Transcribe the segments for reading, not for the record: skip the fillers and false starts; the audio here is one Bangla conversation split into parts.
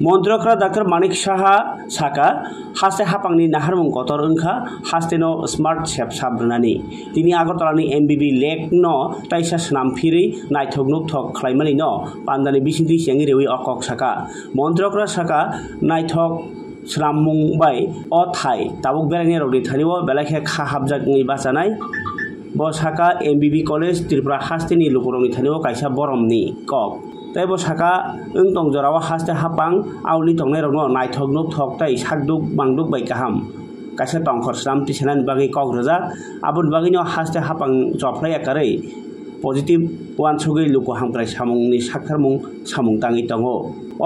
মন্ত্রকরা ডাক্তার মানিক সাহা সাকা হাস্তে হাপাংনি नाहारमुं कतर ओंखा हास्तेनो स्मार्ट सेप साब्रनानि तिनि आगरतलानि एमबिबि लेक न ताइसा स्नामफिरि नायथगनुक थक खलाइमानि न पान्दानि बिसिंति सेंगि रेवि अकक साका मन्त्रकरा साका नायथक स्नाममुंबाय अ थाइ ताबुक बेरायनि रौनि थानिव बेलाखे खाहाबजाकनि बासानाय बसाका एमबिबि कलेज त्रिपुरा हास्तेनि लुकुरंनि थानिव काइसा बरमनि कक तै बसाका ओं तंजराव हास्ते हापां आवलि तंनाय रौनो नायथगनुक थक ताइ साकदुक बांदुक बाय गाहाम काइसा तंखर स्नाम तिसेनानि बागै कक रोजा आबुन बागैनो हास्ते हापां जफ्लाय आकारै पजिटिभ वान सगै लुकु हामग्राय सामुंनि साक्षारमुं सामुं ताङि दङो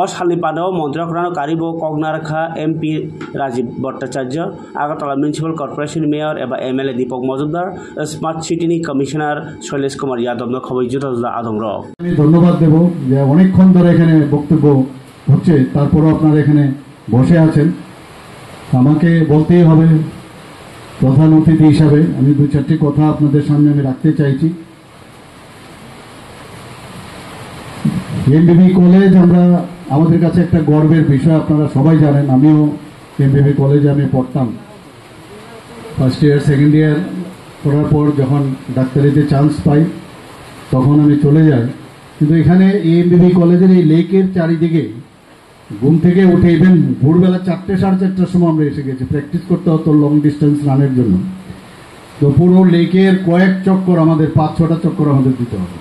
अ सालनि पादाव मन्त्रकरानो कारिबो कगनारखा MP Rajiv Bhattacharya Agartala municipal corporation mayor एबा एमएलए दीपक मजुमदार स्मार्ट सिटीनि कमिशनार शैलेश कुमार यादवनो खबै जुदा जुदा आदंर আমি ধন্যবাদ দেব যে অনেকক্ষণ ধরে এখানে বক্তব্য হচ্ছে তারপরও আপনারা এখানে বসে আছেন আমাকে বলতেই হবে প্রধান অতিথি হিসাবে আমি দুই চারটি কথা আপনাদের সামনে আমি রাখতে চাইছি এমবিবি কলেজ আমরা আমাদের কাছে একটা গর্বের বিষয় আপনারা সবাই জানেন আমিও এমবিবি কলেজে আমি পড়তাম ফার্স্ট ইয়ার সেকেন্ড ইয়ার পড়ার পর যখন ডাক্তারিতে চান্স পাই তখন আমি চলে যাই কিন্তু এখানে এমবিবি কলেজের এই লেকের চারিদিকে ঘুম থেকে উঠে ইভেন ভোরবেলা 4টে সাড়ে 4টার সময় আমরা এসে গেছি প্র্যাকটিস করতে হতো লং ডিস্টেন্স রানের জন্য তো পুরো লেকের কয়েক চক্কর আমাদের 5-6টা চক্কর আমাদের দিতে হবে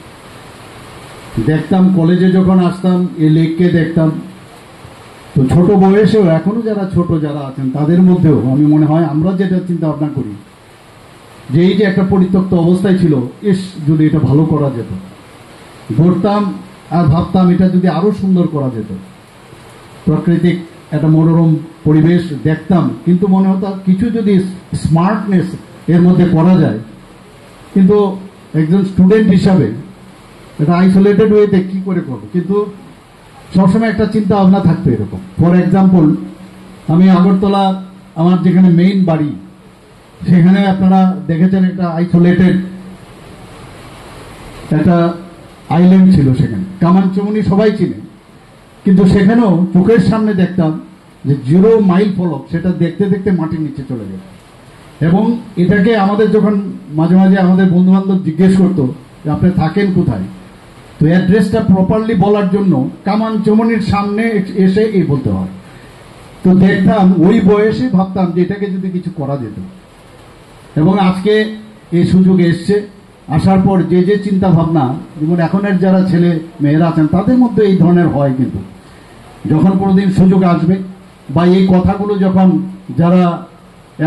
দেখতাম কলেজে যখন আসতাম এই লেককে দেখতাম তো ছোট বয়সেও এখনো যারা ছোট যারা আছেন তাদের মধ্যেও আমি মনে হয় আমরা যেটা চিন্তা ভাবনা করি যে এই যে একটা পরিত্যক্ত অবস্থায় ছিল ইস যদি এটা ভালো করা যেত ঘুরতাম আর ভাবতাম এটা যদি আরো সুন্দর করা যেত প্রাকৃতিক একটা মনোরম পরিবেশ দেখতাম কিন্তু মনে হতো কিছু যদি স্মার্টনেস এর মধ্যে করা যায় কিন্তু একজন স্টুডেন্ট হিসাবে এটা আইসোলেটেড ওয়েতে কি করে করবো কিন্তু সবসময় একটা চিন্তা ভাবনা থাকতো এরকম ফর এক্সাম্পল আমি আগরতলা আমার যেখানে মেইন বাড়ি সেখানে আপনারা দেখেছেন একটা আইসোলেটেড একটা আইল্যান্ড ছিল সেখানে কামানচুমনি সবাই চিনে কিন্তু সেখানেও চোখের সামনে দেখতাম যে 0 মাইল ফলক সেটা দেখতে দেখতে মাটির নিচে চলে যেত এবং এটাকে আমাদের যখন মাঝে মাঝে আমাদের বন্ধু বান্ধব জিজ্ঞেস করতো যে আপনি থাকেন কোথায় তো অ্যাড্রেসটা প্রপারলি বলার জন্য কামানচুমনির সামনে এসে এই বলতে হয় তো দেখতাম ওই বয়সে ভাবতাম যে এটাকে যদি কিছু করা যেত এবং আজকে এই সুযোগ এসছে আসার পর যে যে চিন্তা ভাবনা যেমন এখনের যারা ছেলে মেয়েরা আছেন তাদের মধ্যে এই ধরনের হয় কিন্তু যখন কোনোদিন সুযোগ আসবে বা এই কথাগুলো যখন যারা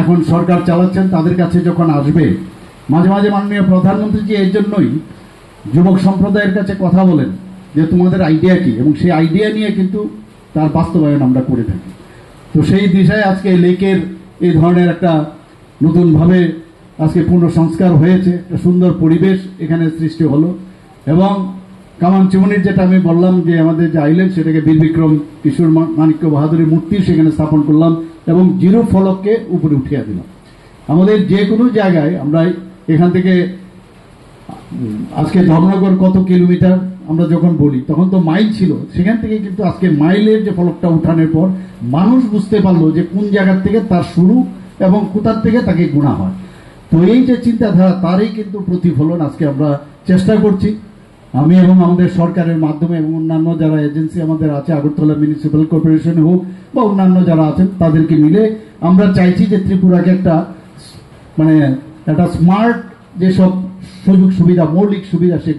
এখন সরকার চালাচ্ছেন তাদের কাছে যখন আসবে মাঝে মাঝে মাননীয় প্রধানমন্ত্রীজি এর জন্যই যুবক সম্প্রদায়ের কাছে কথা বলেন যে তোমাদের আইডিয়া কি এবং সেই আইডিয়া নিয়ে কিন্তু তার বাস্তবায়ন আমরা করে থাকি তো সেই দিশায় আজকে লেকের এই ধরনের একটা নতুনভাবে আজকে পুনঃসংস্কার হয়েছে একটা সুন্দর পরিবেশ এখানে সৃষ্টি হলো এবং কামানচুমনির যেটা আমি বললাম যে আমাদের যে আইল্যান্ড সেটাকে বীর বিক্রম কিশোর মাণিক্য বাহাদুরের মূর্তি সেখানে স্থাপন করলাম এবং 0 ফলককে উপরে উঠিয়ে দিলাম আমাদের যে কোনো জায়গায় আমরা এখান থেকে আজকে ধর্মনগর কত কিলোমিটার আমরা যখন বলি তখন তো মাইল ছিল সেখান থেকে কিন্তু আজকে মাইলের যে ফলকটা উঠানোর পর মানুষ বুঝতে পারলো যে কোন জায়গা থেকে তার শুরু এবং কোথার থেকে তাকে গুণা হয় তো এই যে চিন্তাধারা তারই কিন্তু প্রতিফলন আজকে আমরা চেষ্টা করছি আমি এবং আমাদের সরকারের মাধ্যমে এবং অন্যান্য যারা এজেন্সি আমাদের আছে আগরতলা মিউনিসিপ্যাল কর্পোরেশন হোক বা অন্যান্য যারা আছেন তাদেরকে মিলে আমরা চাইছি যে ত্রিপুরাকে একটা মানে একটা স্মার্ট যেসব সুযোগ সুবিধা মৌলিক সুবিধা সেগুলো